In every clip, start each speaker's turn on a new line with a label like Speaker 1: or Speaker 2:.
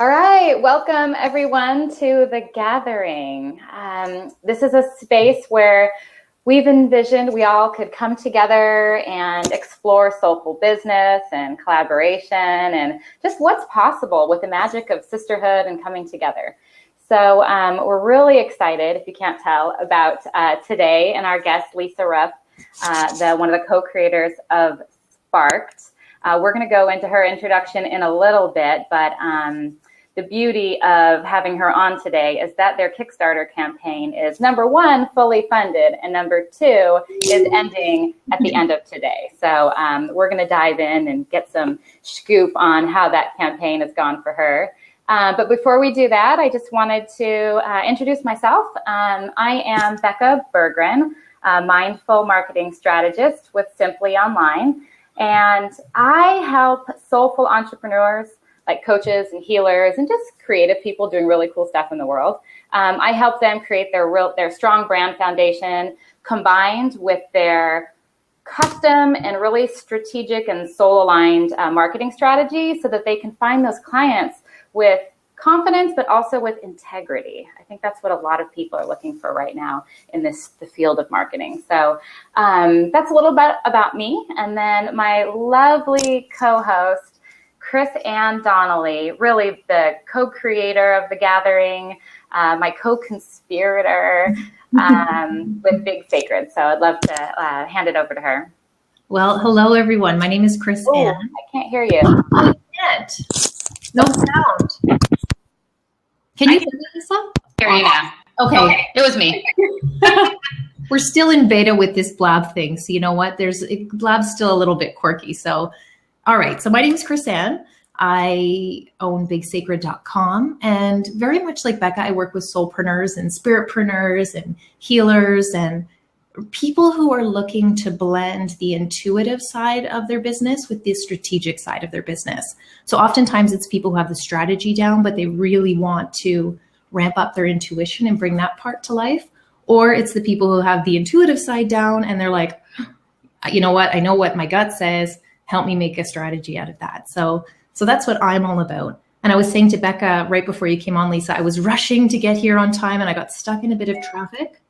Speaker 1: All right, welcome everyone to The Gathering. This is a space where we've envisioned we all could come together and explore soulful business and collaboration and just what's possible with the magic of sisterhood and coming together. So we're really excited, if you can't tell, about today and our guest, Lisa Rueff, one of the co-creators of Sparked. We're going to go into her introduction in a little bit, but the beauty of having her on today is that their Kickstarter campaign is, number one, fully funded, and number two, is ending at the end of today. So we're going to dive in and get some scoop on how that campaign has gone for her. But before we do that, I just wanted to introduce myself. I am Becca Berggren, a mindful marketing strategist with Simply Online, and I help soulful entrepreneurs like coaches and healers and just creative people doing really cool stuff in the world. I help them create their strong brand foundation combined with their custom and really strategic and soul-aligned marketing strategy so that they can find those clients with confidence, but also with integrity. I think that's what a lot of people are looking for right now in the field of marketing. So that's a little bit about me. And then my lovely co-host, Chris Ann Donnelly, really the co-creator of The Gathering, my co-conspirator with Big Sacred. So I'd love to hand it over to her.
Speaker 2: Well, hello, everyone. My name is Chris Ann.
Speaker 1: I can't hear you.
Speaker 2: I can't. No sound. Can you hear me, Lisa?
Speaker 3: Hear you now.
Speaker 2: Okay.
Speaker 3: It was me.
Speaker 2: We're still in beta with this Blab thing. So you know what? Blab's still a little bit quirky. So all right, so my name is Chris Ann. I own bigsacred.com, and very much like Becca, I work with soulpreneurs and spiritpreneurs and healers and people who are looking to blend the intuitive side of their business with the strategic side of their business. So oftentimes it's people who have the strategy down, but they really want to ramp up their intuition and bring that part to life. Or it's the people who have the intuitive side down and they're like, you know what? I know what my gut says. Help me make a strategy out of that. So that's what I'm all about. And I was saying to Becca right before you came on, Lisa, I was rushing to get here on time and I got stuck in a bit of traffic.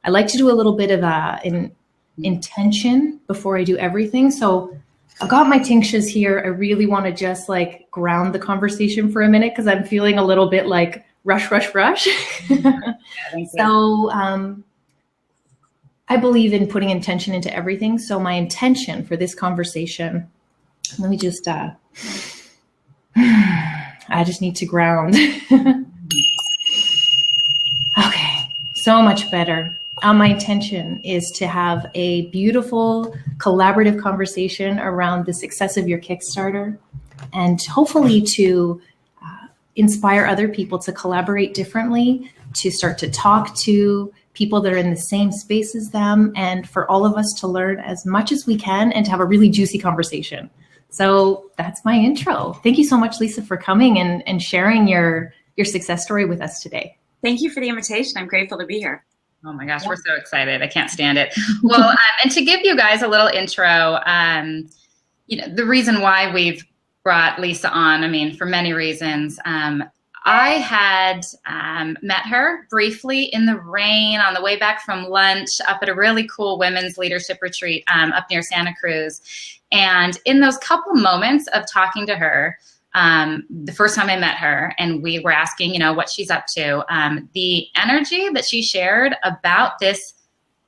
Speaker 2: I like to do a little bit of an intention before I do everything. So I've got my tinctures here. I really want to just like ground the conversation for a minute because I'm feeling a little bit like rush. So I believe in putting intention into everything. So my intention for this conversation, let me just, I just need to ground. Okay, so much better. My intention is to have a beautiful collaborative conversation around the success of your Kickstarter and hopefully to inspire other people to collaborate differently, to start to talk to people that are in the same space as them, and for all of us to learn as much as we can and to have a really juicy conversation. So that's my intro. Thank you so much, Lisa, for coming and sharing your success story with us today.
Speaker 4: Thank you for the invitation. I'm grateful to be here.
Speaker 3: Oh my gosh, we're so excited. I can't stand it. Well, and to give you guys a little intro, the reason why we've brought Lisa on, I mean, for many reasons. I had met her briefly in the rain on the way back from lunch up at a really cool women's leadership retreat up near Santa Cruz. And in those couple moments of talking to her, the first time I met her and we were asking, what she's up to, the energy that she shared about this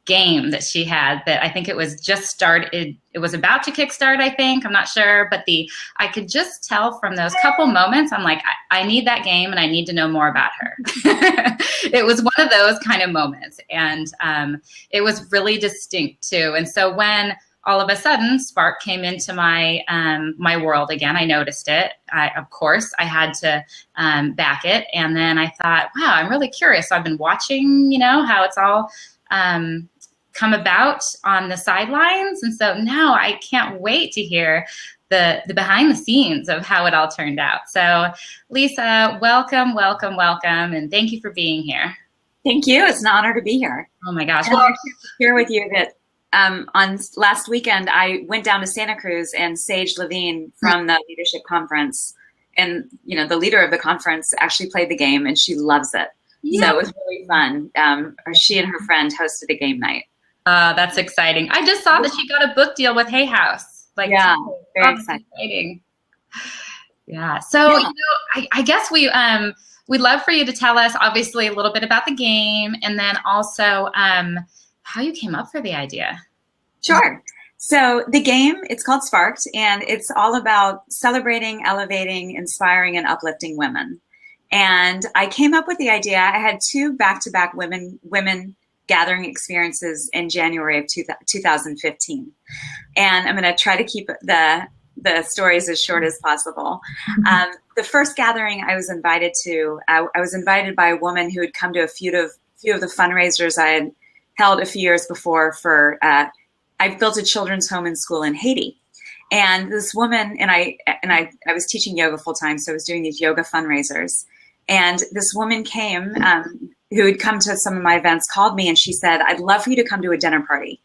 Speaker 3: game that she had that I think it was just started, it was about to kickstart, I think, I'm not sure, but I could just tell from those couple moments, I'm like, I need that game and I need to know more about her. It was one of those kind of moments, and it was really distinct too. And so when all of a sudden Spark came into my my world again, I noticed it. Of course, I had to back it, and then I thought, wow, I'm really curious. So I've been watching, how it's all come about on the sidelines. And so now I can't wait to hear the behind the scenes of how it all turned out. So Lisa, welcome. And thank you for being here.
Speaker 4: Thank you. It's an honor to be here.
Speaker 3: Oh my gosh.
Speaker 4: Well, I'll share with you that on last weekend, I went down to Santa Cruz and Sage Levine from the Leadership Conference the leader of the conference actually played the game, and she loves it.
Speaker 3: Yeah.
Speaker 4: So it was really fun. She and her friend hosted a game night.
Speaker 3: That's exciting. I just saw that she got a book deal with Hay House.
Speaker 4: Very
Speaker 3: exciting. Yeah. So, I guess we'd love for you to tell us, obviously, a little bit about the game, and then also how you came up for the idea.
Speaker 4: Sure. So the game, it's called Sparked, and it's all about celebrating, elevating, inspiring, and uplifting women. And I came up with the idea. I had 2 back-to-back women gathering experiences in January of 2015. And I'm going to try to keep the stories as short as possible. The first gathering I was invited to, I was invited by a woman who had come to a few of the fundraisers I had held a few years before for, I built a children's home and school in Haiti. And this woman, and I was teaching yoga full time, so I was doing these yoga fundraisers. And this woman came, who had come to some of my events, called me, and she said, "I'd love for you to come to a dinner party."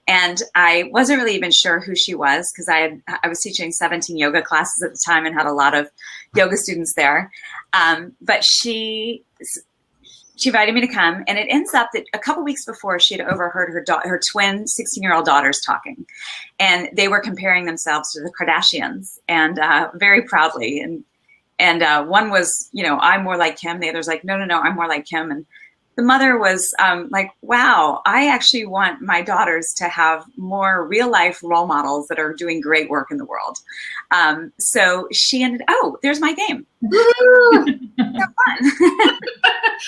Speaker 4: And I wasn't really even sure who she was, because I was teaching 17 yoga classes at the time and had a lot of yoga students there. But she invited me to come, and it ends up that a couple weeks before, she had overheard her twin 16-year-old daughters talking, and they were comparing themselves to the Kardashians, and very proudly. And one was, I'm more like Kim. The other's like, no, I'm more like Kim. And the mother was like, wow, I actually want my daughters to have more real life role models that are doing great work in the world. So she there's my game. So fun.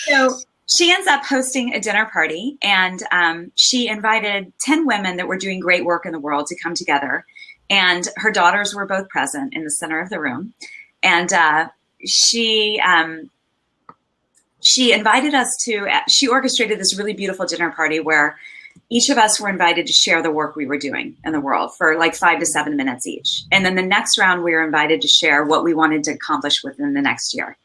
Speaker 4: So she ends up hosting a dinner party, and she invited 10 women that were doing great work in the world to come together. And her daughters were both present in the center of the room. And she invited us she orchestrated this really beautiful dinner party where each of us were invited to share the work we were doing in the world for like 5 to 7 minutes each. And then the next round, we were invited to share what we wanted to accomplish within the next year.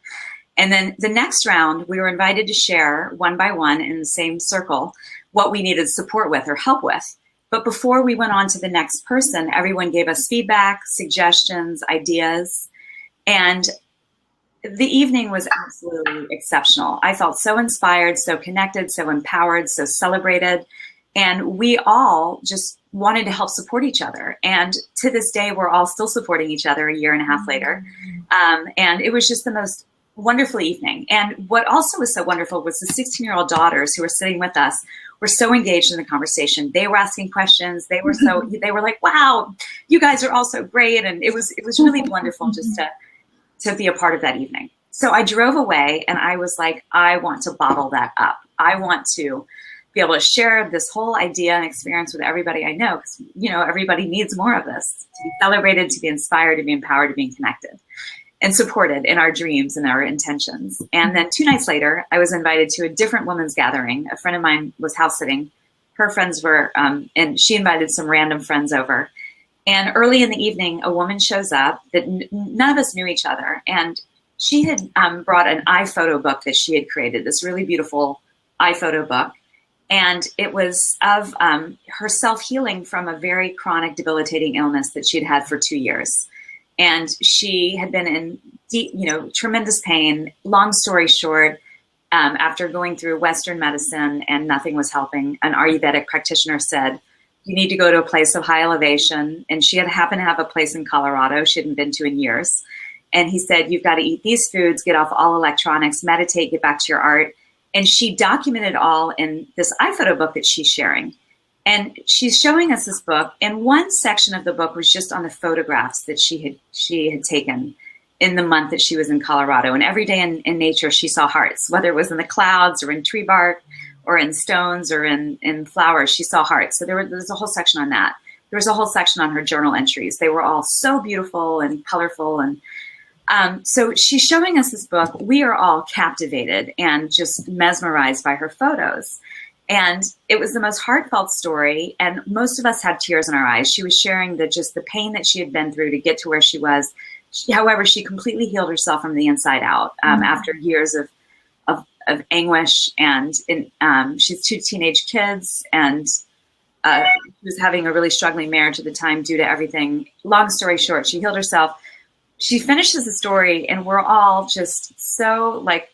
Speaker 4: And then the next round, we were invited to share one by one in the same circle what we needed support with or help with. But before we went on to the next person, everyone gave us feedback, suggestions, ideas. And the evening was absolutely exceptional. I felt so inspired, so connected, so empowered, so celebrated. And we all just wanted to help support each other. And to this day, we're all still supporting each other a year and a half later. And it was just the most wonderful evening. And what also was so wonderful was the 16-year-old daughters who were sitting with us were so engaged in the conversation. They were asking questions. They were like, wow, you guys are all so great. And it was really wonderful just to be a part of that evening. So I drove away, and I was like, I want to bottle that up. I want to be able to share this whole idea and experience with everybody I know, because, everybody needs more of this, to be celebrated, to be inspired, to be empowered, to be connected and supported in our dreams and our intentions. And then 2 nights later, I was invited to a different women's gathering. A friend of mine was house sitting. Her friends were, and she invited some random friends over. And early in the evening, a woman shows up that none of us knew each other. And she had brought an iPhoto book that she had created, this really beautiful iPhoto book. And it was of herself healing from a very chronic, debilitating illness that she'd had for 2 years. And she had been in deep, tremendous pain. Long story short, after going through Western medicine and nothing was helping, an Ayurvedic practitioner said, you need to go to a place of high elevation. And she had happened to have a place in Colorado she hadn't been to in years. And he said, you've got to eat these foods, get off all electronics, meditate, get back to your art. And she documented all in this iPhoto book that she's sharing. And she's showing us this book. And one section of the book was just on the photographs that she had taken in the month that she was in Colorado. And every day in nature, she saw hearts, whether it was in the clouds or in tree bark or in stones or in flowers, she saw hearts. So there was a whole section on that. There was a whole section on her journal entries. They were all so beautiful and colorful. And so she's showing us this book. We are all captivated and just mesmerized by her photos. And it was the most heartfelt story. And most of us had tears in our eyes. She was sharing the pain that she had been through to get to where she was. However, she completely healed herself from the inside out after years of anguish. And she has 2 teenage kids, and she was having a really struggling marriage at the time due to everything. Long story short, she healed herself. she finishes the story, and we're all just so like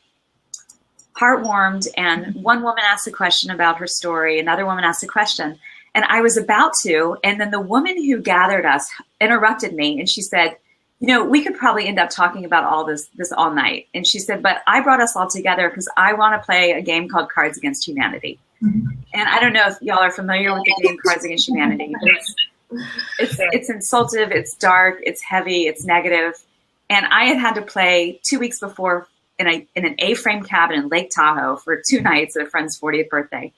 Speaker 4: heartwarmed. And one woman asked a question about her story, another woman asked a question, and I was about to, and then the woman who gathered us interrupted me, and she said, you know, we could probably end up talking about all this all night. And she said, but I brought us all together because I want to play a game called Cards Against Humanity. Mm-hmm. And I don't know if y'all are familiar with the game Cards Against Humanity. It's insultive, it's dark, it's heavy, it's negative. And I had to play 2 weeks before in an A-frame cabin in Lake Tahoe for 2 nights at a friend's 40th birthday.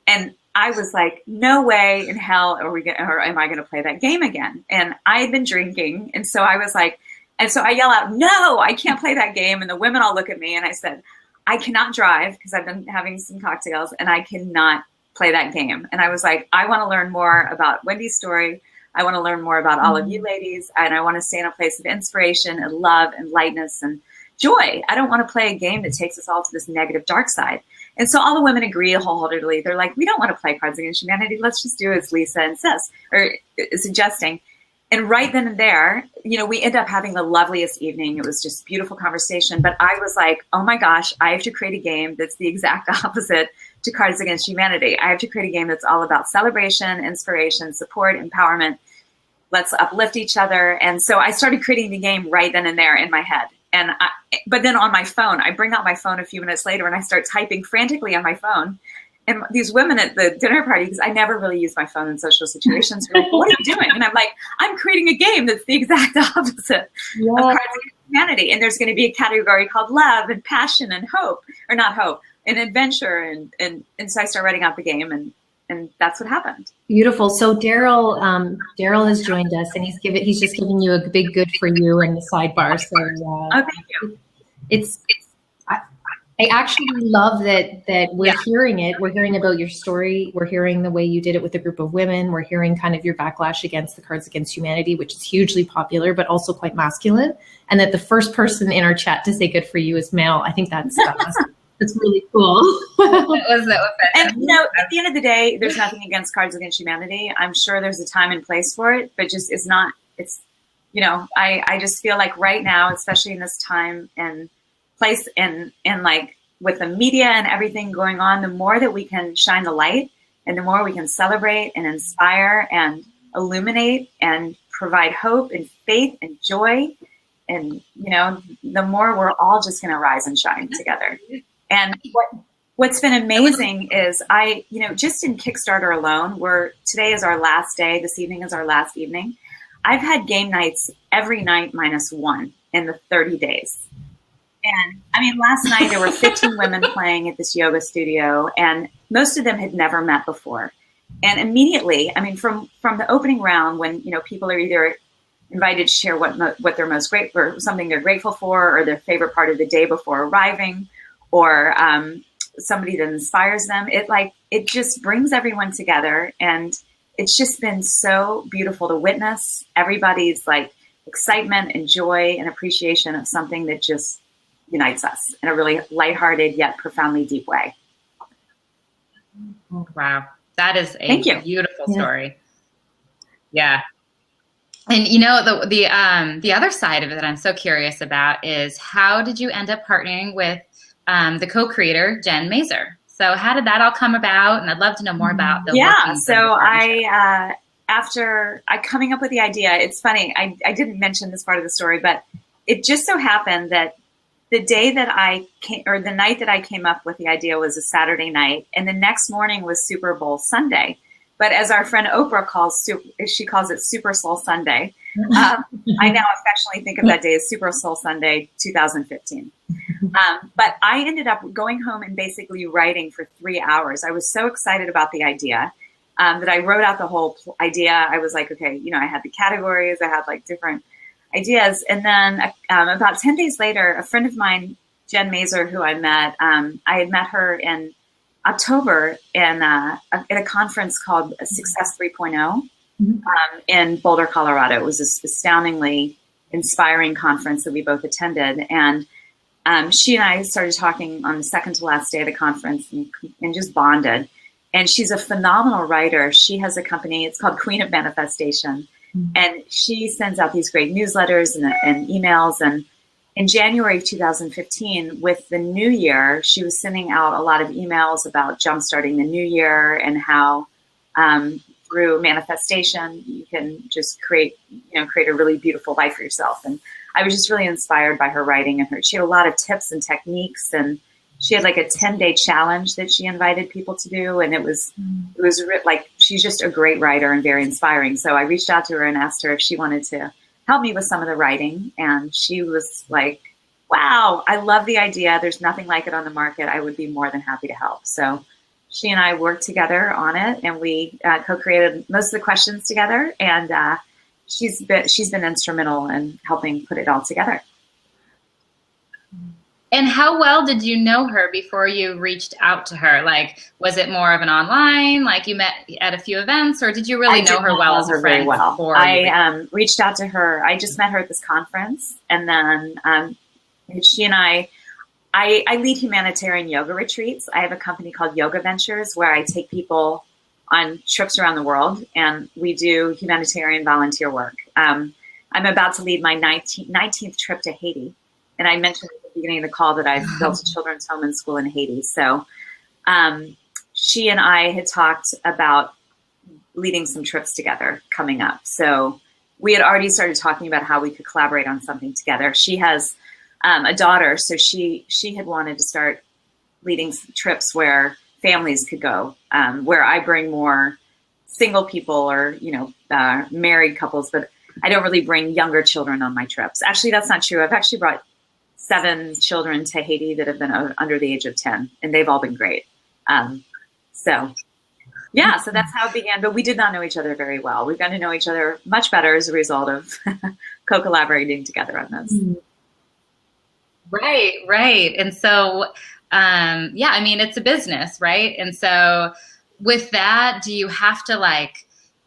Speaker 4: And I was like, no way in hell am I going to play that game again? And I had been drinking. And so I was like, and so I yell out, no, I can't play that game. And the women all look at me, and I said, I cannot drive because I've been having some cocktails, and I cannot play that game. And I was like, I want to learn more about Wendy's story. I want to learn more about all of you ladies. And I want to stay in a place of inspiration and love and lightness and joy. I don't want to play a game that takes us all to this negative dark side. And so all the women agree wholeheartedly. They're like, we don't want to play Cards Against Humanity. Let's just do as Lisa insists or is suggesting. And right then and there, you know, we end up having the loveliest evening. It was just beautiful conversation. But I was like, oh my gosh, I have to create a game that's the exact opposite to Cards Against Humanity. I have to create a game that's all about celebration, inspiration, support, empowerment. Let's uplift each other. And so I started creating the game right then and there in my head. But then on my phone, I bring out my phone a few minutes later and I start typing frantically on my phone. And these women at the dinner party, because I never really use my phone in social situations, are like, what are you doing? And I'm like, I'm creating a game that's the exact opposite of Cards Against Humanity. And there's going to be a category called love and passion and hope, or not hope, and adventure. And so I start writing out the game, and that's what happened.
Speaker 2: Beautiful. So Daryl has joined us, and he's just giving you a big good for you in the sidebar. So
Speaker 4: oh, thank you.
Speaker 2: I actually love that we're hearing it. We're hearing about your story. We're hearing the way you did it with a group of women. We're hearing kind of your backlash against the Cards Against Humanity, which is hugely popular, but also quite masculine. And that the first person in our chat to say good for you is male. I think that's really cool.
Speaker 4: And you know, at the end of the day, there's nothing against Cards Against Humanity. I'm sure there's a time and place for it, but just it's not. It's, you know, I just feel like right now, especially in this time and place, and like with the media and everything going on, the more that we can shine the light, and the more we can celebrate and inspire and illuminate and provide hope and faith and joy, and you know, the more we're all just going to rise and shine together. And what's been amazing is just in Kickstarter alone, today is our last day. This evening is our last evening. I've had game nights every night minus one in the 30 days. And I mean, last night there were 15 women playing at this yoga studio, and most of them had never met before. And immediately, I mean, from the opening round, when, you know, people are either invited to share what they're most grateful for, something they're grateful for, or their favorite part of the day before arriving, or somebody that inspires them. It just brings everyone together, and it's just been so beautiful to witness everybody's like excitement and joy and appreciation of something that just unites us in a really lighthearted yet profoundly deep way.
Speaker 3: Wow, that is a beautiful story. Yeah. And you know, the other side of it that I'm so curious about is, how did you end up partnering with the co-creator, Jen Mazur? So how did that all come about? And I'd love to know more about the
Speaker 4: so after coming up with the idea, it's funny, I didn't mention this part of the story, but it just so happened that the day that the night that I came up with the idea was a Saturday night, and the next morning was Super Bowl Sunday. But as our friend Oprah calls it Super Soul Sunday. I now affectionately think of that day as Super Soul Sunday 2015. But I ended up going home and basically writing for 3 hours. I was so excited about the idea that I wrote out the whole idea. I was like, okay, you know, I had the categories, I had like different ideas. And then about 10 days later, a friend of mine, Jen Mazur, who I met, I had met her in October at a conference called Success 3.0 in Boulder, Colorado. It was this astoundingly inspiring conference that we both attended. And she and I started talking on the second to last day of the conference and just bonded. And she's a phenomenal writer. She has a company, it's called Queen of Manifestation. And she sends out these great newsletters and emails. And in January of 2015, with the new year, she was sending out a lot of emails about jumpstarting the new year and how through manifestation, you can just create a really beautiful life for yourself. And I was just really inspired by her writing, and she had a lot of tips and techniques, and she had like a 10-day challenge that she invited people to do. And it was like, she's just a great writer and very inspiring. So I reached out to her and asked her if she wanted to help me with some of the writing. And she was like, wow, I love the idea. There's nothing like it on the market. I would be more than happy to help. So she and I worked together on it, and we co-created most of the questions together. And she's been instrumental in helping put it all together.
Speaker 3: And how well did you know her before you reached out to her? Like, was it more of an online, like you met at a few events, or did you really know her well as a friend?
Speaker 4: I reached out to her. I just met her at this conference, and then she and I lead humanitarian yoga retreats. I have a company called Yoga Ventures where I take people on trips around the world, and we do humanitarian volunteer work. I'm about to lead my 19th trip to Haiti, and I mentioned at the beginning of the call that I've built a children's home and school in Haiti. So she and I had talked about leading some trips together coming up. So we had already started talking about how we could collaborate on something together. She has a daughter, so she had wanted to start leading trips where families could go, where I bring more single people or married couples, but I don't really bring younger children on my trips. Actually, that's not true. I've actually brought 7 children to Haiti that have been under the age of 10, and they've all been great. So that's how it began. But we did not know each other very well. We've gotten to know each other much better as a result of co-collaborating together on this.
Speaker 3: Right. And so, I mean, it's a business, right? And so with that, do you have to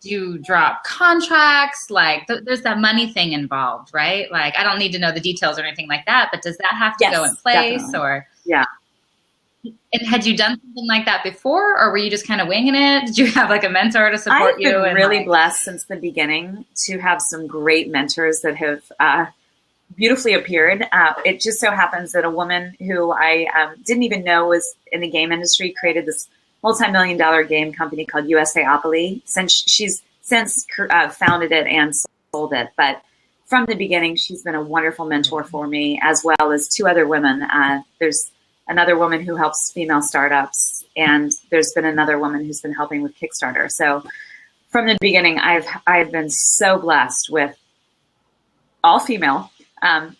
Speaker 3: do you drop contracts? Like there's that money thing involved, right? Like, I don't need to know the details or anything like that, but does that have to go in place?
Speaker 4: Definitely.
Speaker 3: Or?
Speaker 4: Yeah.
Speaker 3: And had you done something like that before, or were you just kind of winging it? Did you have like a mentor to support you?
Speaker 4: I've been really blessed since the beginning to have some great mentors that have beautifully appeared. It just so happens that a woman who I didn't even know was in the game industry created this multi-million-dollar game company called USAopoly. She's since founded it and sold it. But from the beginning, she's been a wonderful mentor for me, as well as 2 other women. There's another woman who helps female startups, and there's been another woman who's been helping with Kickstarter. So from the beginning, I've been so blessed with all female.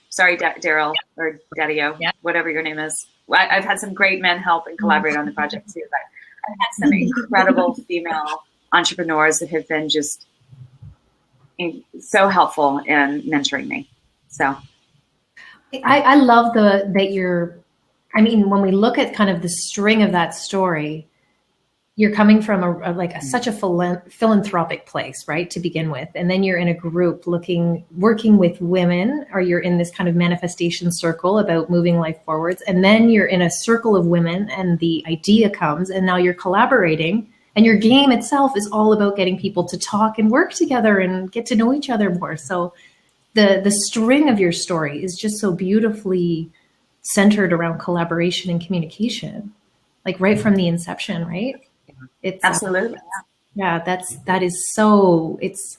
Speaker 4: Sorry, Daryl or Daddio, whatever your name is. I've had some great men help and collaborate on the project too, but I've had some incredible female entrepreneurs that have been just so helpful in mentoring me. So
Speaker 2: I love when we look at kind of the string of that story, you're coming from such a philanthropic place, right, to begin with. And then you're in a group working with women, or you're in this kind of manifestation circle about moving life forwards. And then you're in a circle of women and the idea comes, and now you're collaborating, and your game itself is all about getting people to talk and work together and get to know each other more. So the string of your story is just so beautifully centered around collaboration and communication, like right from the inception, right? It's
Speaker 4: absolutely.
Speaker 2: That is so, it's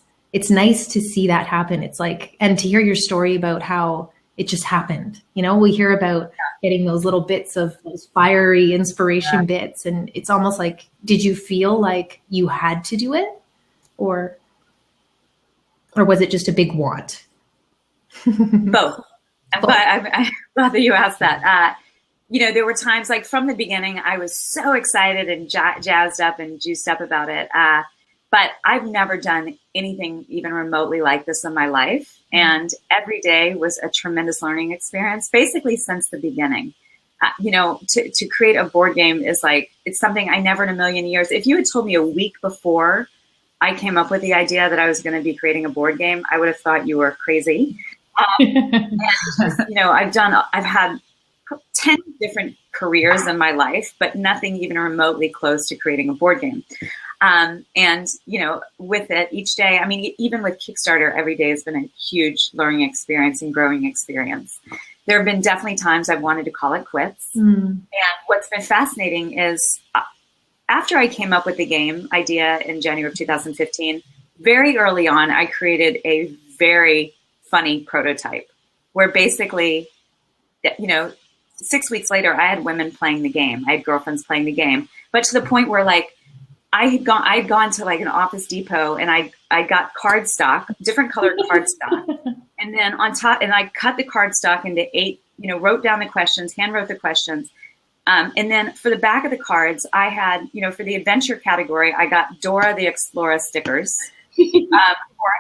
Speaker 2: nice to see that happen. It's like, and to hear your story about how it just happened. We hear about getting those little bits of those fiery inspiration bits. And it's almost like, did you feel like you had to do it, or was it just a big want?
Speaker 4: Both. But I'm glad that you asked that. There were times, like from the beginning, I was so excited and jazzed up and juiced up about it. But I've never done anything even remotely like this in my life. And every day was a tremendous learning experience, basically since the beginning. To create a board game is it's something I never in a million years. If you had told me a week before I came up with the idea that I was going to be creating a board game, I would have thought you were crazy. And just, I've had 10 different careers in my life, but nothing even remotely close to creating a board game. And, you know, with it each day, I mean, even with Kickstarter, every day has been a huge learning experience and growing experience. There have been definitely times I've wanted to call it quits. And what's been fascinating is after I came up with the game idea in January of 2015, very early on, I created a very funny prototype where basically, you know, 6 weeks later, I had women playing the game. I had girlfriends playing the game, but to the point where like I had gone to like an Office Depot and I got cardstock, different colored cardstock, and then on top, and I cut the cardstock into 8, you know, wrote down the questions, hand wrote the questions. And then for the back of the cards, I had, you know, for the adventure category, I got Dora the Explorer stickers. For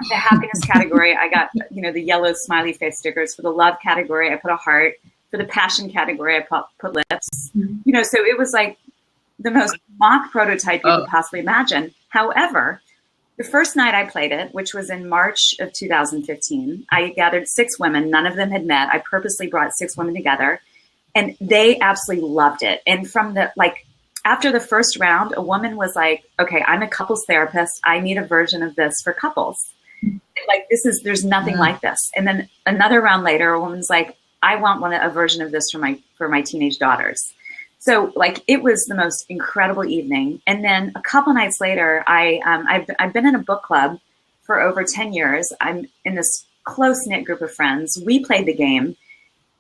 Speaker 4: the happiness category, I got, you know, the yellow smiley face stickers. For the love category, I put a heart. For the passion category, I put lips. You know, so it was like the most mock prototype you could possibly imagine. However, the first night I played it, which was in March of 2015, I gathered 6 women. None of them had met. I purposely brought 6 women together, and they absolutely loved it. And from the, like, after the first round, a woman was like, okay, I'm a couples therapist. I need a version of this for couples. Like, there's nothing like this. And then another round later, a woman's like, I want a version of this for my teenage daughters. So like, it was the most incredible evening. And then a couple nights later, I've been in a book club for over 10 years. I'm in this close knit group of friends. We played the game.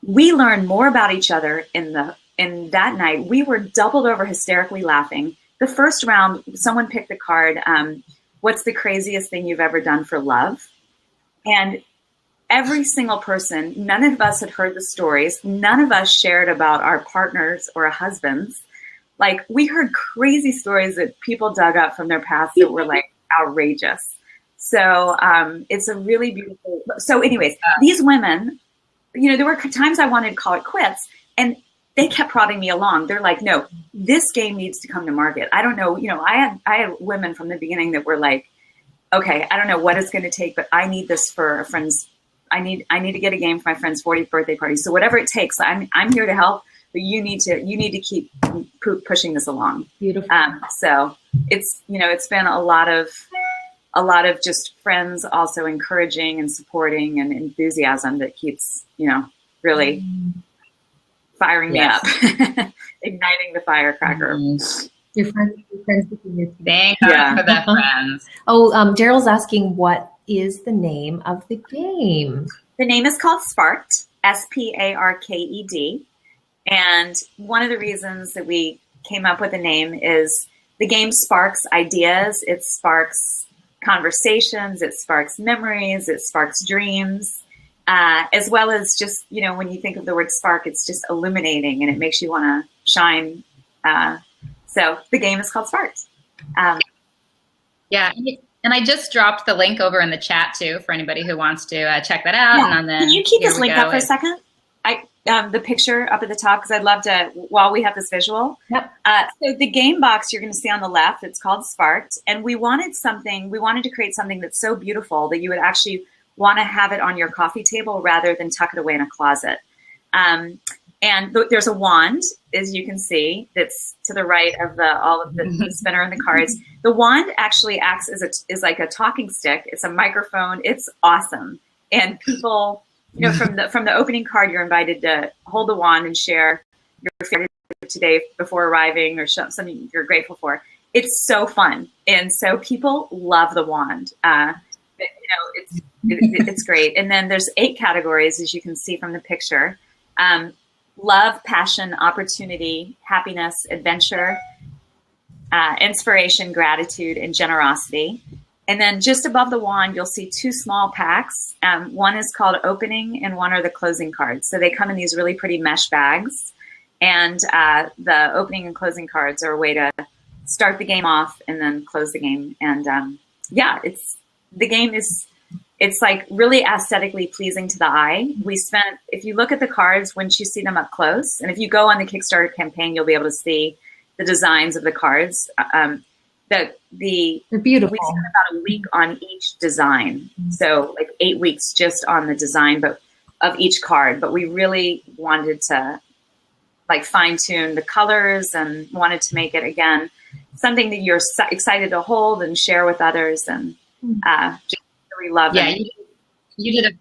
Speaker 4: We learned more about each other in that night. We were doubled over hysterically laughing. The first round, someone picked the card, what's the craziest thing you've ever done for love? And every single person, none of us had heard the stories. None of us shared about our partners or husbands. Like, we heard crazy stories that people dug up from their past that were like outrageous. So it's a really beautiful. So anyways, these women, you know, there were times I wanted to call it quits, and they kept prodding me along. They're like, no, this game needs to come to market. I don't know. You know, I had women from the beginning that were like, okay, I don't know what it's going to take, but I need this for a friend's. I need to get a game for my friend's 40th birthday party. So whatever it takes, I'm here to help, but you need to keep pushing this along.
Speaker 2: Beautiful.
Speaker 4: So it's, you know, it's been a lot of just friends also encouraging and supporting and enthusiasm that keeps, you know, really firing me up, igniting the firecracker.
Speaker 2: Your friends.
Speaker 3: Thank God for the friends.
Speaker 2: Oh, Daryl's asking, what is the name of the game?
Speaker 4: The name is called Sparked, Sparked. And one of the reasons that we came up with the name is the game sparks ideas. It sparks conversations. It sparks memories. It sparks dreams. As well as just, you know, when you think of the word spark, it's just illuminating and it makes you want to shine. So the game is called Sparked.
Speaker 3: Yeah. And I just dropped the link over in the chat too for anybody who wants to check that out.
Speaker 4: Yeah.
Speaker 3: And then
Speaker 4: can you keep this link up for a second? The picture up at the top, because I'd love to, while we have this visual.
Speaker 2: Yep.
Speaker 4: So the game box you're going to see on the left, it's called Sparked. And we wanted to create something that's so beautiful that you would actually want to have it on your coffee table rather than tuck it away in a closet. And there's a wand, as you can see, that's to the right of all of the spinner and the cards. The wand actually acts as like a talking stick. It's a microphone. It's awesome. And people, you know, from the opening card, you're invited to hold the wand and share your favorite today before arriving, or something you're grateful for. It's so fun, and so people love the wand. You know, it's great. And then there's 8 categories, as you can see from the picture. Love, passion, opportunity, happiness, adventure, inspiration, gratitude, and generosity. And then just above the wand, you'll see 2 small packs. One is called opening and one are the closing cards. So they come in these really pretty mesh bags. And the opening and closing cards are a way to start the game off and then close the game. And yeah, the game is, it's like really aesthetically pleasing to the eye. If you look at the cards, once you see them up close, and if you go on the Kickstarter campaign, you'll be able to see the designs of the cards. They're beautiful. We spent about a week on each design. So like 8 weeks just on the design of each card. But we really wanted to like fine-tune the colors and wanted to make it, again, something that you're excited to hold and share with others, and just really love it.
Speaker 3: Yeah, you did a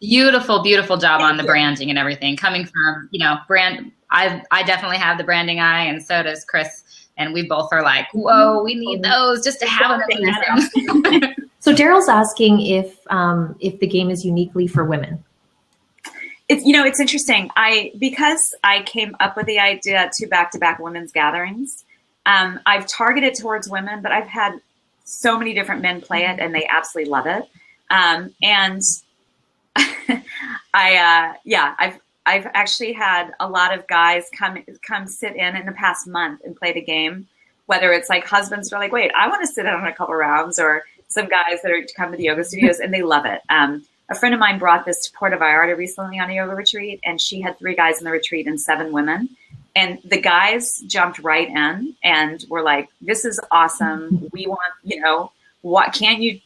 Speaker 3: beautiful, beautiful job on the branding and everything. Coming from, brand, I definitely have the branding eye, and so does Chris. And we both are like, whoa, we need those just to have them.
Speaker 2: So Daryl's asking if the game is uniquely for women.
Speaker 4: It's interesting. Because I came up with the idea to back-to-back women's gatherings, I've targeted towards women, but I've had so many different men play it, and they absolutely love it. And I've actually had a lot of guys come sit in the past month and play the game. Whether it's like husbands that are like, wait, I want to sit in on a couple rounds, or some guys that are to come to the yoga studios, and they love it. A friend of mine brought this to Puerto Vallarta recently on a yoga retreat, and she had 3 guys in the retreat and 7 women. And the guys jumped right in and were like, this is awesome. We want, what can you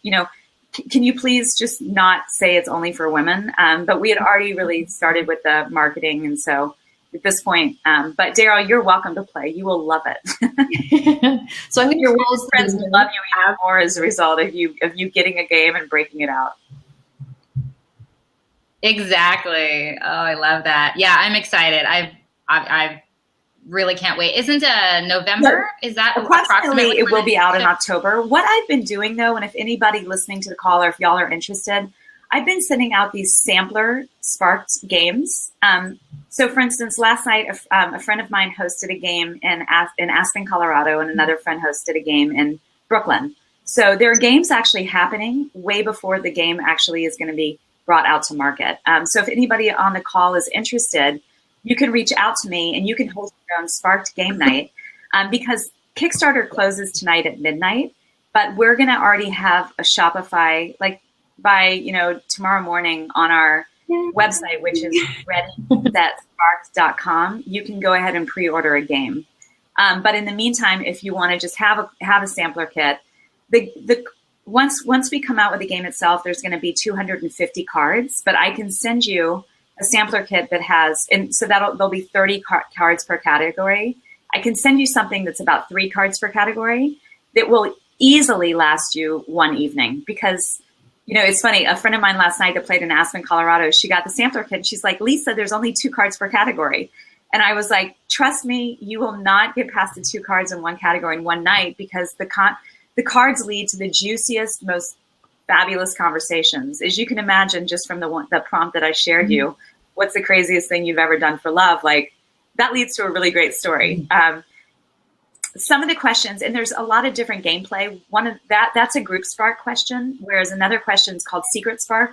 Speaker 4: please just not say it's only for women? But we had already really started with the marketing. And so at this point, but Daryl, you're welcome to play. You will love it.
Speaker 2: So I think
Speaker 4: your friends will love you even more as a result of you getting a game and breaking it out.
Speaker 3: Exactly. Oh, I love that. Yeah, I'm excited. I really can't wait. Isn't November? Is that approximately?
Speaker 4: It will be out in October. What I've been doing though, and if anybody listening to the call, or if y'all are interested, I've been sending out these sampler sparked games. So for instance, last night, a friend of mine hosted a game in Aspen, Colorado, and another friend hosted a game in Brooklyn. So there are games actually happening way before the game actually is going to be brought out to market. So if anybody on the call is interested, you can reach out to me and you can host your own sparked game night, because Kickstarter closes tonight at midnight, but we're going to already have a Shopify, like by, tomorrow morning on our website, which is ready.sparked.com. You can go ahead and pre-order a game. But in the meantime, if you want to just have a sampler kit, once we come out with the game itself, there's going to be 250 cards, but I can send you a sampler kit that has, and so there'll be 30 cards per category. I can send you something that's about 3 cards per category that will easily last you one evening. Because, it's funny, a friend of mine last night that played in Aspen, Colorado, she got the sampler kit and she's like, Lisa, there's only 2 cards per category. And I was like, trust me, you will not get past the 2 cards in one category in one night, because the cards lead to the juiciest, most fabulous conversations. As you can imagine, just from the prompt that I shared you, what's the craziest thing you've ever done for love? Like, that leads to a really great story. Some of the questions, and there's a lot of different gameplay. One of that's a group spark question, whereas another question is called secret spark.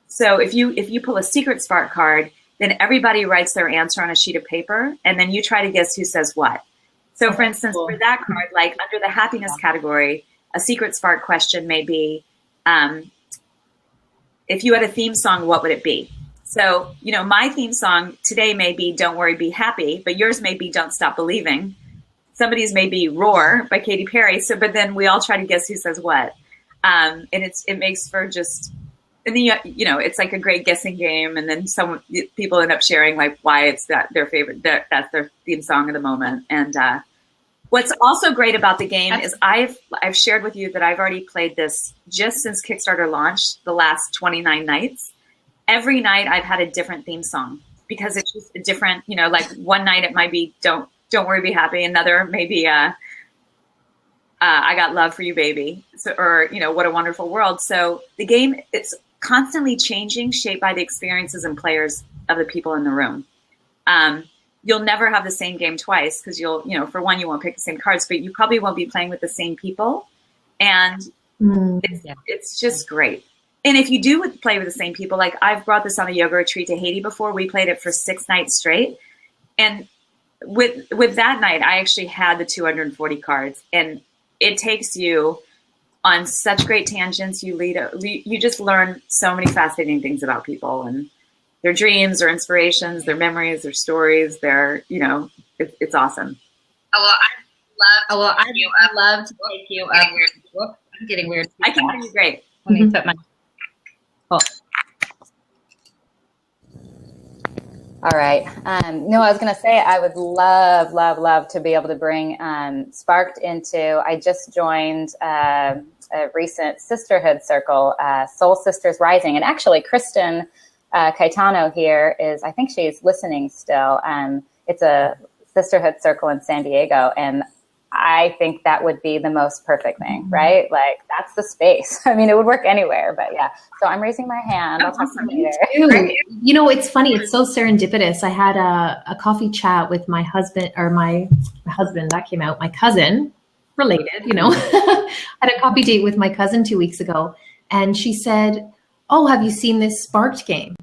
Speaker 4: So if you pull a secret spark card, then everybody writes their answer on a sheet of paper, and then you try to guess who says what. So for instance, for that card, like under the happiness category, a secret spark question may be, if you had a theme song, what would it be? So, my theme song today may be Don't Worry, Be Happy, but yours may be Don't Stop Believing. Somebody's may be Roar by Katy Perry. So, but then we all try to guess who says what. And it makes for just, and then, it's like a great guessing game. And then people end up sharing like why it's their favorite, that's their theme song of the moment. And, what's also great about the game is I've shared with you that I've already played this just since Kickstarter launched, the last 29 nights. Every night I've had a different theme song, because it's just a different, like one night it might be Don't Worry, Be Happy. Another maybe I Got Love for You, Baby. So, or, What a Wonderful World. So the game, it's constantly changing, shaped by the experiences and players of the people in the room. You'll never have the same game twice, because for one, you won't pick the same cards, but you probably won't be playing with the same people. And it's just great. And if you do play with the same people, like I've brought this on a yoga retreat to Haiti before, we played it for 6 nights straight. And with that night, I actually had the 240 cards, and it takes you on such great tangents. You just learn so many fascinating things about people and their dreams, their inspirations, their memories, their stories. It's awesome.
Speaker 3: I'd love to take you up. I'm getting weird.
Speaker 4: I can hear you great.
Speaker 3: Let me put my. Oh.
Speaker 1: All right. No, I was going to say I would love, love, love to be able to bring Sparked into. I just joined a recent sisterhood circle, Soul Sisters Rising, and actually Kristen Caetano here is. I think she's listening still. It's a sisterhood circle in San Diego, and I think that would be the most perfect thing, right? Like, that's the space. I mean, it would work anywhere, but yeah. So I'm raising my hand. I'll talk to you later.
Speaker 2: You know, it's funny. It's so serendipitous. I had a coffee chat with my husband, or my husband, that came out, my cousin, related, you know, had a coffee date with my cousin 2 weeks ago. And she said, oh, have you seen this Sparked game?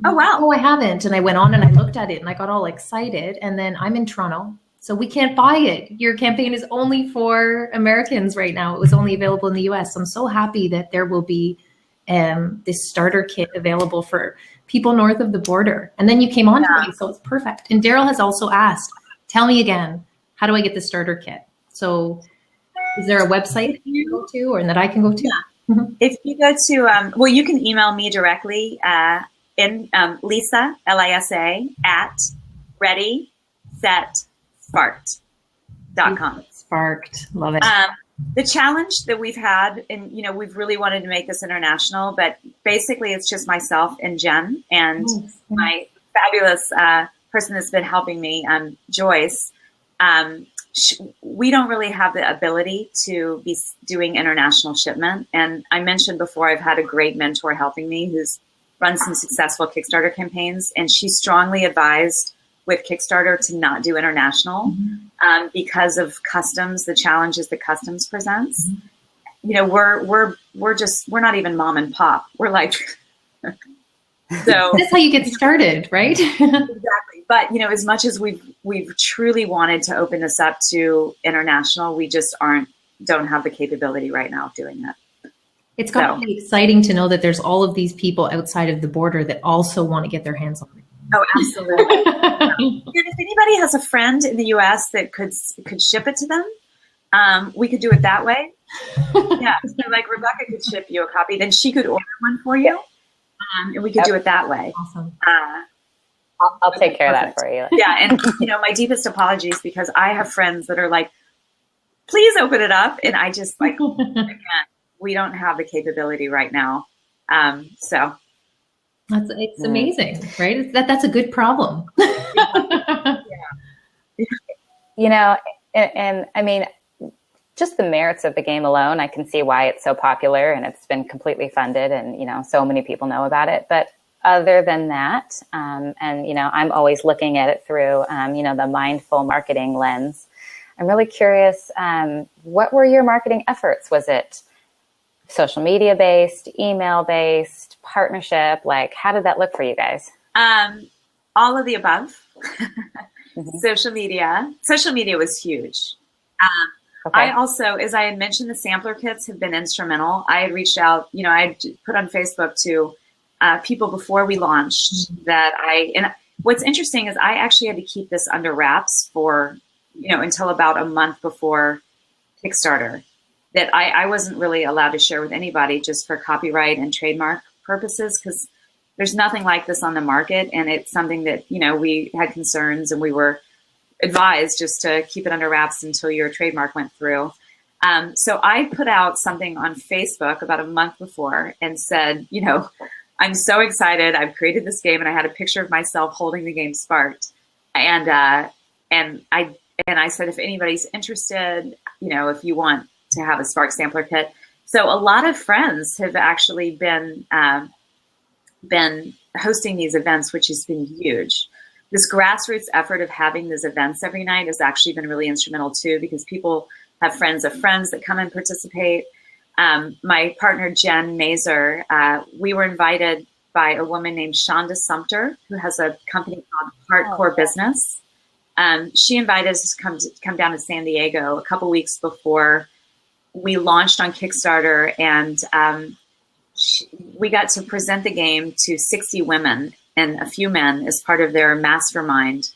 Speaker 4: Oh, wow.
Speaker 2: Oh, I haven't. And I went on and I looked at it and I got all excited. And then I'm in Toronto, so we can't buy it. Your campaign is only for Americans right now. It was only available in the US. So I'm so happy that there will be this starter kit available for people north of the border. And then you came on to me, so it's perfect. And Daryl has also asked, tell me again, how do I get the starter kit? So is there a website that you go to or that I can go to?
Speaker 4: Yeah. Mm-hmm. If you go to, well, you can email me directly Lisa, Lisa, at readysetSparked.com.
Speaker 2: Sparked, love it.
Speaker 4: The challenge that we've had, and you know, we've really wanted to make this international, but basically it's just myself and Jen and my fabulous person that's been helping me, Joyce. We don't really have the ability to be doing international shipment. And I mentioned before, I've had a great mentor helping me who's run some successful Kickstarter campaigns, and she strongly advised with Kickstarter to not do international because of customs, the challenges that customs presents. You know, we're not even mom and pop. We're like, so
Speaker 2: that's how you get started, right?
Speaker 4: Exactly. But you know, as much as we've truly wanted to open this up to international, we just don't have the capability right now of doing that.
Speaker 2: It's got to be exciting to know that there's all of these people outside of the border that also want to get their hands on it.
Speaker 4: Oh, absolutely. And if anybody has a friend in the U.S. that could ship it to them, we could do it that way. Yeah, so like Rebecca could ship you a copy, then she could order one for you, and we could do it that way.
Speaker 2: Awesome.
Speaker 1: I'll take care of that for you.
Speaker 4: Yeah, and you know, my deepest apologies because I have friends that are like, please open it up, and I just like, again, we don't have the capability right now. So.
Speaker 2: It's amazing, right? That's a good problem.
Speaker 4: Yeah.
Speaker 1: You know, and I mean, just the merits of the game alone, I can see why it's so popular and it's been completely funded and, you know, so many people know about it. But other than that, and, you know, I'm always looking at it through, you know, the mindful marketing lens. I'm really curious, what were your marketing efforts? Was it social media based, email based, partnership? Like, how did that look for you guys?
Speaker 4: All of the above. Social media was huge. Okay. I also, as I had mentioned, the sampler kits have been instrumental. I had reached out, you know, I put on Facebook to people before we launched and what's interesting is I actually had to keep this under wraps for, you know, until about a month before Kickstarter, that I wasn't really allowed to share with anybody just for copyright and trademark purposes, because there's nothing like this on the market. And it's something that, you know, we had concerns and we were advised just to keep it under wraps until your trademark went through. So I put out something on Facebook about a month before and said, you know, I'm so excited. I've created this game, and I had a picture of myself holding the game Sparked. And I said, if anybody's interested, you know, if you want to have a Spark sampler kit. So a lot of friends have actually been hosting these events, which has been huge. This grassroots effort of having these events every night has actually been really instrumental too, because people have friends of friends that come and participate. My partner, Jen Mazur, we were invited by a woman named Shonda Sumter, who has a company called Hardcore Business. She invited us to come down to San Diego a couple weeks before we launched on Kickstarter, and we got to present the game to 60 women and a few men as part of their mastermind.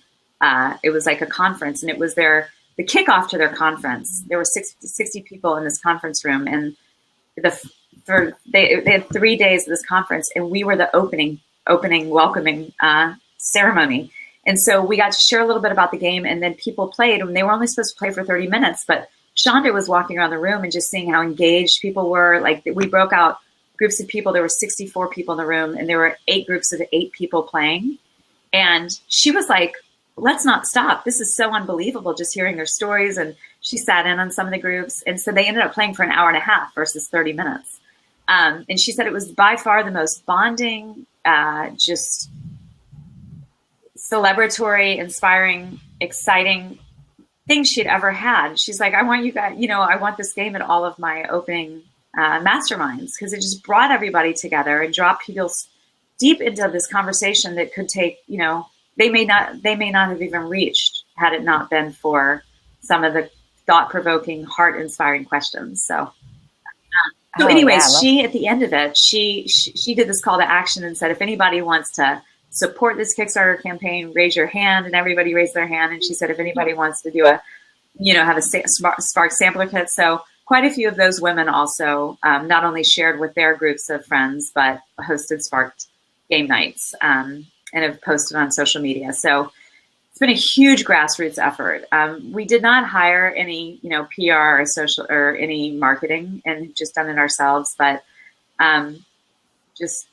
Speaker 4: It was like a conference, and it was the kickoff to their conference. There were 60 people in this conference room, and they had 3 days of this conference, and we were the opening welcoming ceremony. And so we got to share a little bit about the game, and then people played, and they were only supposed to play for 30 minutes, but Shonda was walking around the room and just seeing how engaged people were. Like, we broke out groups of people. There were 64 people in the room, and there were 8 groups of 8 people playing. And she was like, let's not stop. This is so unbelievable, just hearing their stories. And she sat in on some of the groups. And so they ended up playing for an hour and a half versus 30 minutes. And she said it was by far the most bonding, just celebratory, inspiring, exciting thing she'd ever had. She's like, I want you guys, I want this game at all of my opening masterminds, because it just brought everybody together and dropped people deep into this conversation that could take, they may not have even reached had it not been for some of the thought-provoking, heart-inspiring questions. So anyways, she, at the end of it, she did this call to action and said, if anybody wants to support this Kickstarter campaign, raise your hand. And everybody raised their hand. And she said, if anybody wants to do have a Spark sampler kit. So quite a few of those women also not only shared with their groups of friends, but hosted Sparked game nights and have posted on social media. So it's been a huge grassroots effort. We did not hire any, PR or social or any marketing, and just done it ourselves. But just,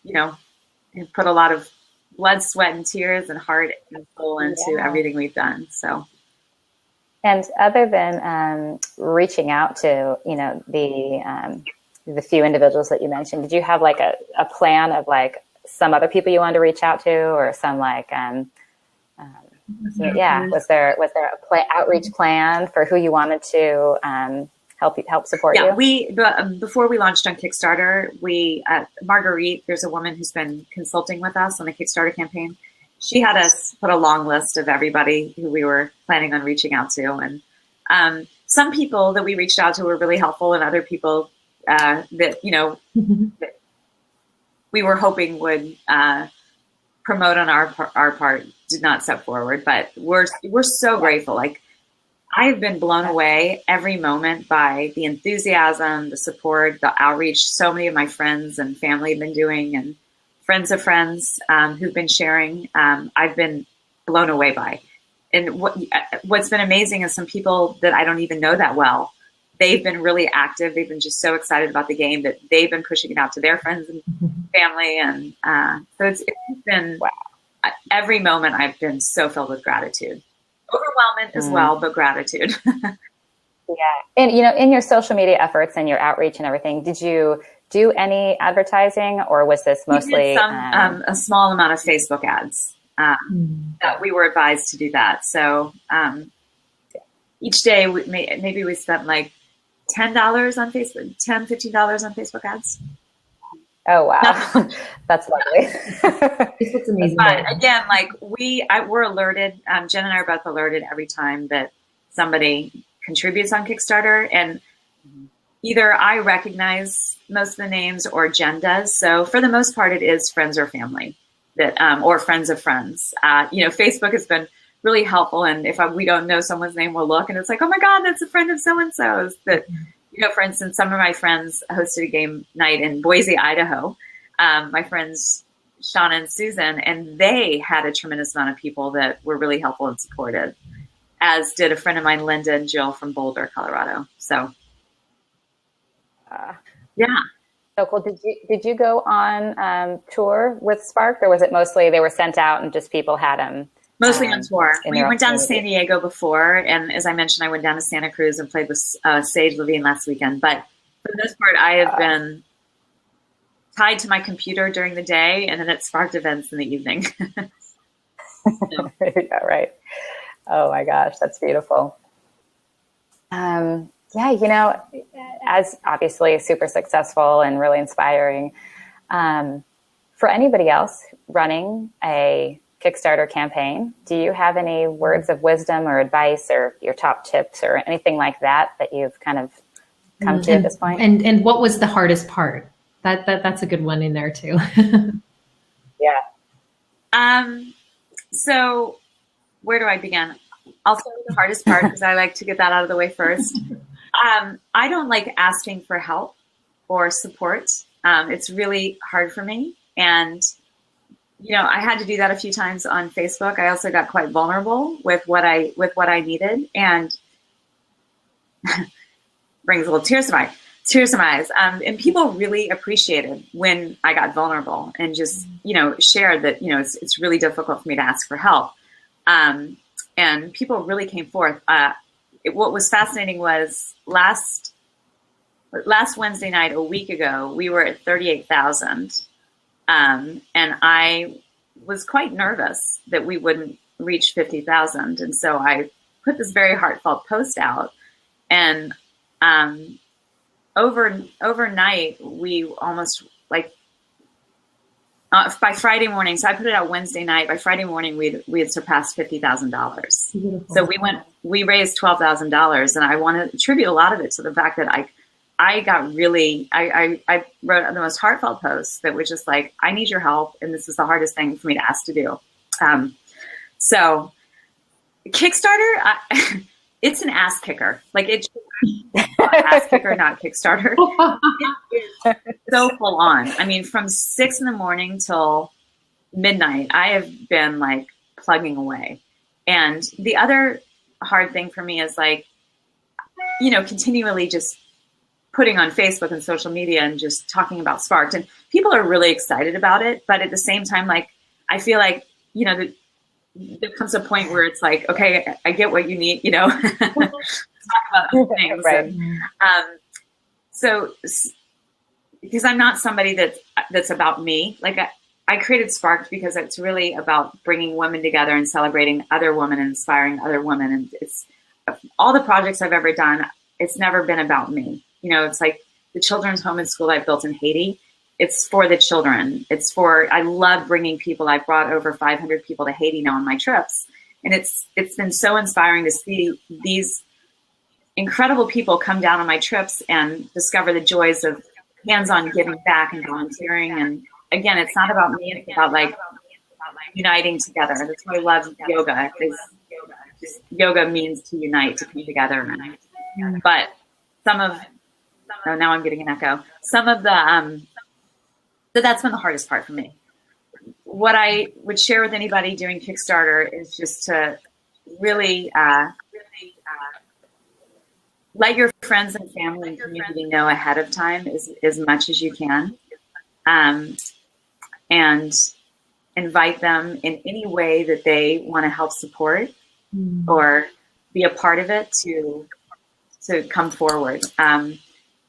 Speaker 4: put a lot of blood, sweat, and tears, and heart and soul into everything we've done. So.
Speaker 1: And other than reaching out to, the few individuals that you mentioned, did you have like a plan of like some other people you wanted to reach out to, or some like, was there a outreach plan for who you wanted to help support you?
Speaker 4: Before we launched on Kickstarter, Marguerite, there's a woman who's been consulting with us on the Kickstarter campaign. She had us put a long list of everybody who we were planning on reaching out to. And some people that we reached out to were really helpful, and other people that we were hoping would promote on our part did not step forward. But we're so grateful. Like, I've been blown away every moment by the enthusiasm, the support, the outreach so many of my friends and family have been doing, and friends of friends who've been sharing. I've been blown away by. And what's been amazing is some people that I don't even know that well, they've been really active. They've been just so excited about the game that they've been pushing it out to their friends and family. And so it's been every moment I've been so filled with gratitude. Overwhelming as well, but gratitude.
Speaker 1: And in your social media efforts and your outreach and everything, did you do any advertising, or was this mostly
Speaker 4: a small amount of Facebook ads? That we were advised to do that. So each day maybe we spent like $10 on Facebook, $15 on Facebook ads.
Speaker 1: Oh, wow. That's lovely.
Speaker 2: Facebook's amazing.
Speaker 4: But again, like we're alerted, Jen and I are both alerted every time that somebody contributes on Kickstarter, and either I recognize most of the names or Jen does. So for the most part, it is friends or family that, or friends of friends. Facebook has been really helpful. And if we don't know someone's name, we'll look and it's like, oh my God, that's a friend of so-and-so's. That, for instance, some of my friends hosted a game night in Boise, Idaho. My friends, Shauna and Susan, and they had a tremendous amount of people that were really helpful and supportive, as did a friend of mine, Linda and Jill from Boulder, Colorado. So,
Speaker 1: So cool. Did you go on tour with Sparked, or was it mostly they were sent out and just people had them?
Speaker 4: Mostly on tour. We went down to San Diego before, and as I mentioned, I went down to Santa Cruz and played with Sage Levine last weekend. But for the most part, I have been tied to my computer during the day, and then at Sparked events in the evening.
Speaker 1: Yeah, right. Oh my gosh, that's beautiful. As obviously super successful and really inspiring, for anybody else running a Kickstarter campaign, do you have any words of wisdom or advice, or your top tips or anything like that you've kind of come to at this point?
Speaker 2: And what was the hardest part? That's a good one in there too.
Speaker 4: So where do I begin? I'll start with the hardest part because I like to get that out of the way first. I don't like asking for help or support. It's really hard for me. And I had to do that a few times on Facebook. I also got quite vulnerable with what I needed, and brings a little tears to my eyes. And people really appreciated when I got vulnerable and just, shared that, it's really difficult for me to ask for help. And people really came forth. What was fascinating was last Wednesday night, a week ago, we were at 38,000. And I was quite nervous that we wouldn't reach 50,000. And so I put this very heartfelt post out, and overnight, we almost by Friday morning. So I put it out Wednesday night. By Friday morning, we had surpassed $50,000. So we raised $12,000, and I want to attribute a lot of it to the fact that I got really, I wrote the most heartfelt post that was just like, I need your help, and this is the hardest thing for me to ask to do. So Kickstarter, it's an ass kicker. It's ass kicker, not Kickstarter. It is so full on. I mean, from 6 a.m. till midnight, I have been plugging away. And the other hard thing for me is continually just putting on Facebook and social media and just talking about Sparked. And people are really excited about it. But at the same time, I feel there comes a point where it's okay, I get what you need, talk about other things. Right. And, so, because I'm not somebody that's about me, I created Sparked because it's really about bringing women together and celebrating other women and inspiring other women. And it's all the projects I've ever done, it's never been about me. It's the children's home and school I built in Haiti. It's for the children. I love bringing people. I've brought over 500 people to Haiti now on my trips. And it's been so inspiring to see these incredible people come down on my trips and discover the joys of hands-on giving back and volunteering. And again, it's not about me. It's about uniting together. That's why I love yoga. Yoga means to unite, to come together. But now I'm getting an echo. Some of the, so that's been the hardest part for me. What I would share with anybody doing Kickstarter is just to really let your friends and family and community know ahead of time as much as you can, and invite them in any way that they want to help support or be a part of it to come forward.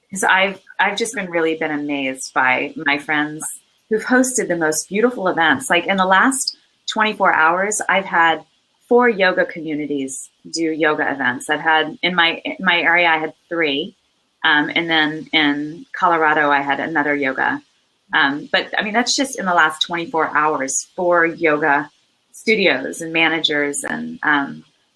Speaker 4: Because I've just been amazed by my friends who've hosted the most beautiful events. In the last 24 hours, I've had 4 yoga communities do yoga events. I've had in my area, I had 3, and then in Colorado, I had another yoga. But I mean, that's just in the last 24 hours. 4 yoga studios and managers and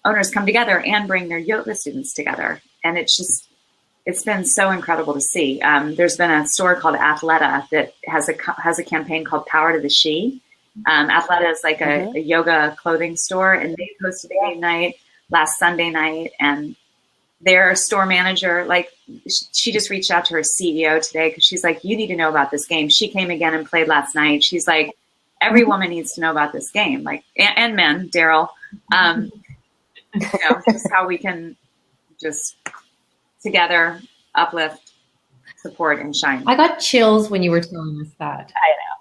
Speaker 4: owners come together and bring their yoga students together, and it's been so incredible to see. There's been a store called Athleta that has a campaign called Power to the She. Athleta is a yoga clothing store, and they hosted a game night last Sunday night, and their store manager, she just reached out to her CEO today because she's you need to know about this game. She came again and played last night. She's every woman needs to know about this game, and men, Daryl, just how we can just together uplift, support, and shine.
Speaker 2: I got chills when you were telling us that.
Speaker 1: I know.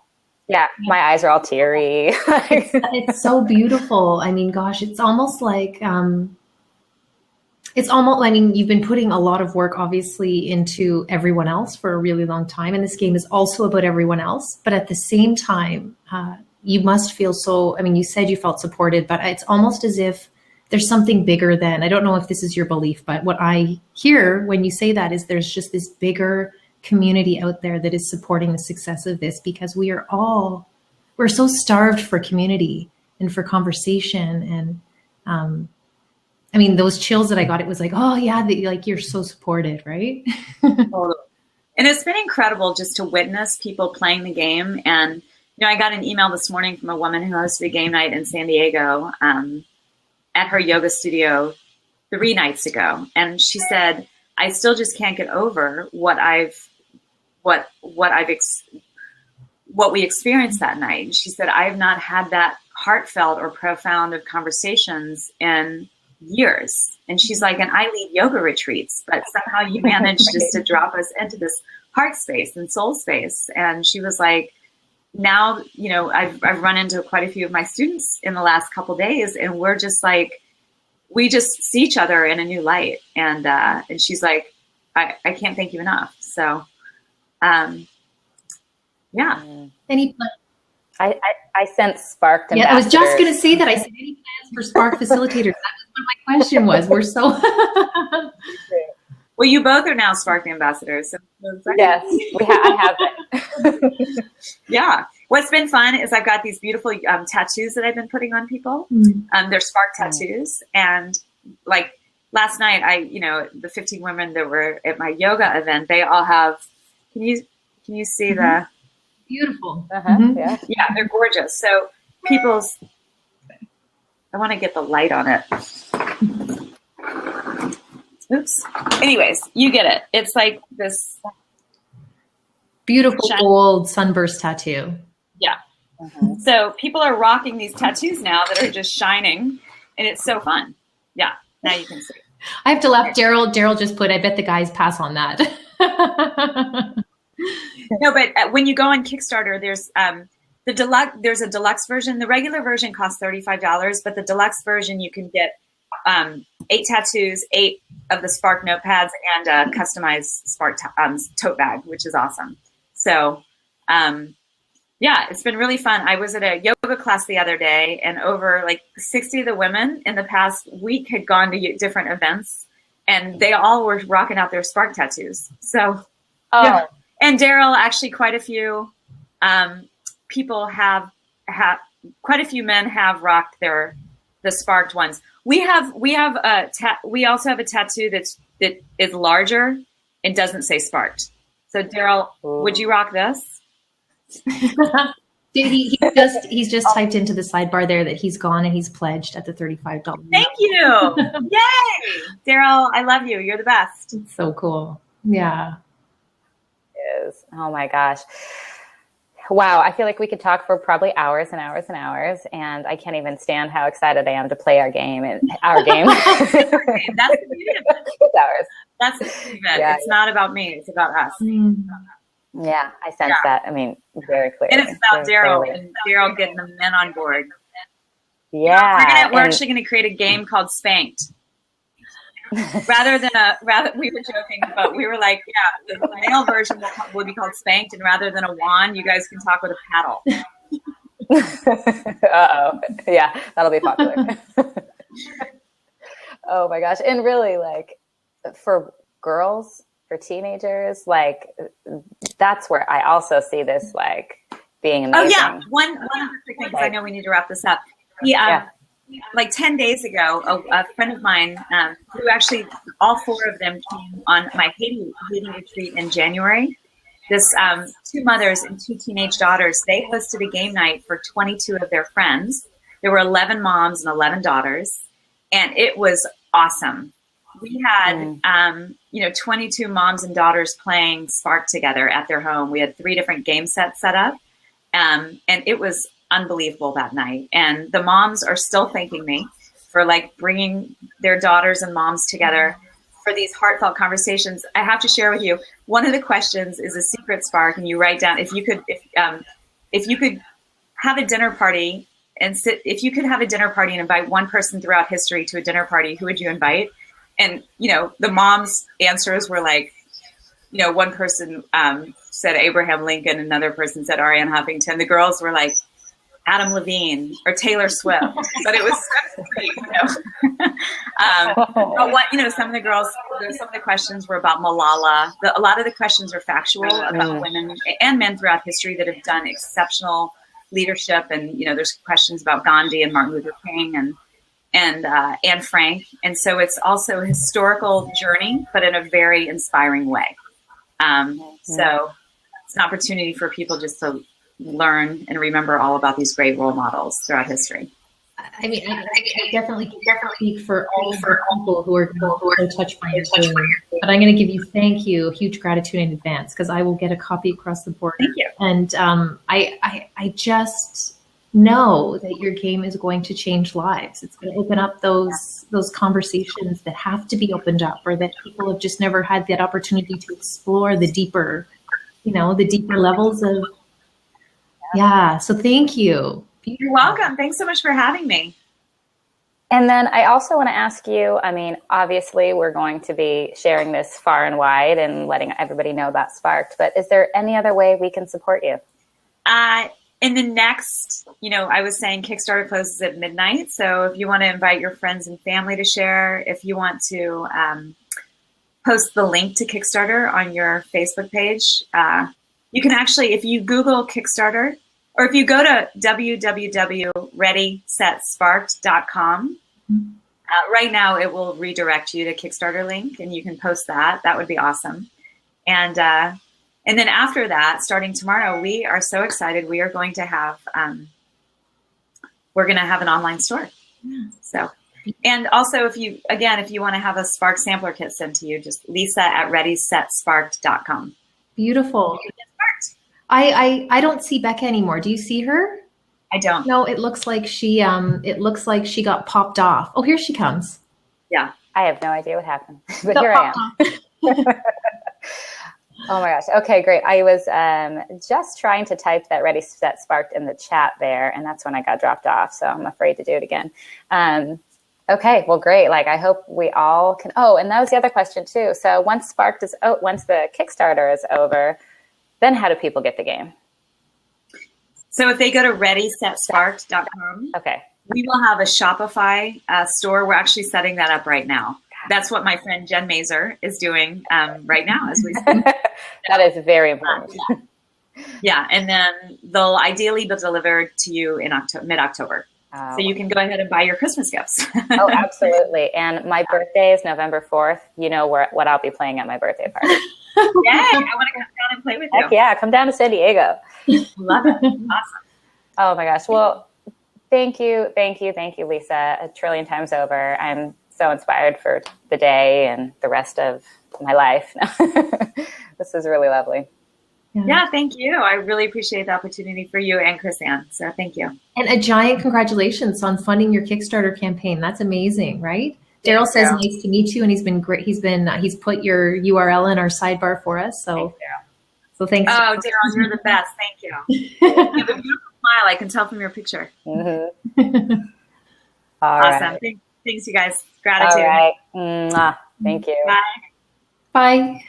Speaker 1: Yeah, my eyes are all teary.
Speaker 2: It's so beautiful. I mean, gosh, it's almost you've been putting a lot of work, obviously, into everyone else for a really long time. And this game is also about everyone else. But at the same time, you must feel you said you felt supported, but it's almost as if there's something bigger than, I don't know if this is your belief, but what I hear when you say that is there's just this bigger community out there that is supporting the success of this, because we're so starved for community and for conversation. And those chills that I got, it was oh yeah, you're so supported, right?
Speaker 4: Totally. And it's been incredible just to witness people playing the game. And, I got an email this morning from a woman who hosted a game night in San Diego, at her yoga studio 3 nights ago. And she said, I still just can't get over what I've what we experienced that night. And she said, I have not had that heartfelt or profound of conversations in years. And she's like, and I lead yoga retreats, but somehow you managed just to drop us into this heart space and soul space. And she was like, now, you know, I've run into quite a few of my students in the last couple of days, and we're just like, we just see each other in a new light. And she's like, I can't thank you enough. So, yeah.
Speaker 2: Any
Speaker 1: I sense sparked ambassadors.
Speaker 2: Yeah, I was just going to say that. I said, any plans for spark facilitators? That was what my question was. We're so...
Speaker 4: Well, you both are now Spark ambassadors. So
Speaker 1: yes, I have it.
Speaker 4: Yeah. What's been fun is I've got these beautiful tattoos that I've been putting on people. They're Spark tattoos. And like last night, the 15 women that were at my yoga event, they all have, can you see the...
Speaker 2: Beautiful.
Speaker 1: Yeah.
Speaker 4: Yeah, they're gorgeous. So I want to get the light on it. Oops. Anyways, you get it. It's like this
Speaker 2: beautiful gold sunburst tattoo.
Speaker 4: Yeah. So people are rocking these tattoos now that are just shining, and it's so fun. Yeah. Now you can see.
Speaker 2: I have to laugh. Daryl just put, I bet the guys pass on that.
Speaker 4: No, but when you go on Kickstarter, there's there's a deluxe version. The regular version costs $35, but the deluxe version you can get 8 tattoos, 8 of the Spark notepads, and a customized Spark tote bag, which is awesome. So, yeah, it's been really fun. I was at a yoga class the other day, and over like 60 of the women in the past week had gone to different events, and they all were rocking out their Spark tattoos. So, yeah. And Daryl, actually, quite a few people have quite a few men have rocked the sparked ones. We also have a tattoo that is larger and doesn't say sparked. So Daryl, would you rock this?
Speaker 2: He's just typed into the sidebar there that he's gone and he's pledged at the $35.
Speaker 4: Thank you. Yay, Daryl, I love you. You're the best.
Speaker 2: It's so cool. Yeah.
Speaker 1: Is. Oh my gosh. Wow. I feel like we could talk for probably hours and hours and hours, and I can't even stand how excited I am to play our game. That's the beauty of it. It's ours.
Speaker 4: That's the beauty of it. Yeah, it's not about me. It's about us.
Speaker 1: Yeah, I sense that. I mean, very clearly.
Speaker 4: And it's about Daryl and Daryl getting the men on board.
Speaker 1: Yeah.
Speaker 4: We're actually going to create a game called Spanked. rather we were joking, but we were like, yeah, the male version will be called Spanked, and rather than a wand, you guys can talk with a paddle.
Speaker 1: Uh-oh. Yeah, that'll be popular. Oh my gosh. And really, like, for girls, for teenagers, like, that's where I also see this, like, being amazing.
Speaker 4: Oh yeah, one other quick thing, because I know we need to wrap this up. Like 10 days ago, a friend of mine, who actually, all 4 of them came on my Haiti retreat in January. This 2 mothers and 2 teenage daughters, they hosted a game night for 22 of their friends. There were 11 moms and 11 daughters, and it was awesome. We had, 22 moms and daughters playing Spark together at their home. We had 3 different game sets set up, and it was unbelievable that night. And the moms are still thanking me for like bringing their daughters and moms together for these heartfelt conversations. I have to share with you, one of the questions is a secret spark, and you write down, if you could have a dinner party and invite one person throughout history to a dinner party, who would you invite? And, the moms' answers were like, one person said Abraham Lincoln, another person said Ariane Huffington. The girls were like, Adam Levine or Taylor Swift, but it was so sweet, But what, some of the questions were about Malala. A lot of the questions are factual about women and men throughout history that have done exceptional leadership. And, there's questions about Gandhi and Martin Luther King and Anne Frank. And so it's also a historical journey, but in a very inspiring way. So it's an opportunity for people just to learn and remember all about these great role models throughout history.
Speaker 2: I mean, I definitely speak for all people who are so touched by your journey. But I'm going to give you huge gratitude in advance, because I will get a copy across the board.
Speaker 4: Thank you.
Speaker 2: And I just know that your game is going to change lives. It's going to open up those conversations that have to be opened up, or that people have just never had that opportunity to explore the deeper levels of. Yeah. So thank you.
Speaker 4: You're welcome. Thanks so much for having me.
Speaker 1: And then I also want to ask you, I mean, obviously we're going to be sharing this far and wide and letting everybody know about Sparked, but is there any other way we can support you?
Speaker 4: In the next, I was saying Kickstarter closes at midnight. So if you want to invite your friends and family to share, if you want to post the link to Kickstarter on your Facebook page, you can actually, if you Google Kickstarter, or if you go to www.readysetsparked.com, right now it will redirect you to Kickstarter link, and you can post that. That would be awesome. And then after that, starting tomorrow, we are so excited. We are going to have we're going to have an online store.
Speaker 2: Yeah.
Speaker 4: So, and also if you want to have a Spark sampler kit sent to you, just Lisa@readysetsparked.com.
Speaker 2: Beautiful. I don't see Becca anymore. Do you see her?
Speaker 4: I don't.
Speaker 2: No, it looks like she got popped off. Oh, here she comes.
Speaker 4: Yeah.
Speaker 1: I have no idea what happened, but here I am. Oh my gosh. Okay, great. I was just trying to type that Ready Set Sparked in the chat there, and that's when I got dropped off. So I'm afraid to do it again. Okay, well, great. Like, I hope we all can. Oh, and that was the other question too. So once the Kickstarter is over, then how do people get the game?
Speaker 4: So if they go to readysetsparked.com,
Speaker 1: okay,
Speaker 4: we will have a Shopify store. We're actually setting that up right now. That's what my friend Jen Mazur is doing right now as we speak.
Speaker 1: That is very important.
Speaker 4: Yeah, and then they'll ideally be delivered to you in mid-October. So you can go ahead and buy your Christmas gifts.
Speaker 1: Oh, absolutely. And my birthday is November 4th. You know what I'll be playing at my birthday party.
Speaker 4: Yay, I want to come down and play with you.
Speaker 1: Heck yeah, come down to San Diego.
Speaker 4: Love it. Awesome.
Speaker 1: Oh my gosh. Well, thank you, Lisa, a trillion times over. I'm so inspired for the day and the rest of my life. This is really lovely.
Speaker 4: Yeah, thank you. I really appreciate the opportunity for you and Chris-Anne. So thank you.
Speaker 2: And a giant congratulations on funding your Kickstarter campaign. That's amazing, right? Daryl says nice to meet you, and he's been great. He's put your URL in our sidebar for us. So thanks.
Speaker 4: Oh, Daryl, you're the best. Thank you. You have a beautiful smile. I can tell from your picture.
Speaker 1: Mm-hmm.
Speaker 4: Awesome.
Speaker 1: Right.
Speaker 4: Thanks, you guys. Gratitude.
Speaker 1: All right. Mwah. Thank you.
Speaker 4: Bye.
Speaker 2: Bye.